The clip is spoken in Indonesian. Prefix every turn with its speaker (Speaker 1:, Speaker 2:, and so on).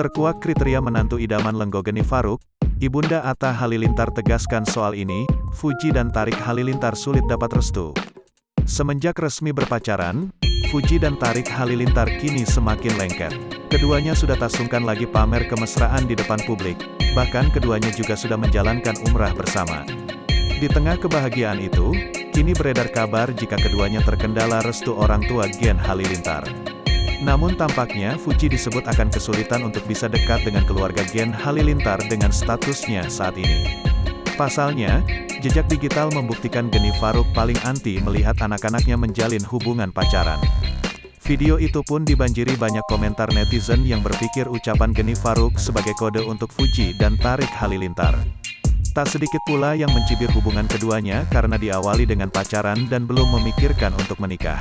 Speaker 1: Terkuak kriteria menantu idaman Lenggo Geni Faruk, Ibunda Atta Halilintar tegaskan soal ini, Fuji dan Tarik Halilintar sulit dapat restu. Semenjak resmi berpacaran, Fuji dan Tarik Halilintar kini semakin lengket. Keduanya sudah tak sungkan lagi pamer kemesraan di depan publik, bahkan keduanya juga sudah menjalankan umrah bersama. Di tengah kebahagiaan itu, kini beredar kabar jika keduanya terkendala restu orang tua Gen Halilintar. Namun tampaknya Fuji disebut akan kesulitan untuk bisa dekat dengan keluarga Gen Halilintar dengan statusnya saat ini. Pasalnya, jejak digital membuktikan Geni Faruk paling anti melihat anak-anaknya menjalin hubungan pacaran. Video itu pun dibanjiri banyak komentar netizen yang berpikir ucapan Geni Faruk sebagai kode untuk Fuji dan Tarik Halilintar. Tak sedikit pula yang mencibir hubungan keduanya karena diawali dengan pacaran dan belum memikirkan untuk menikah.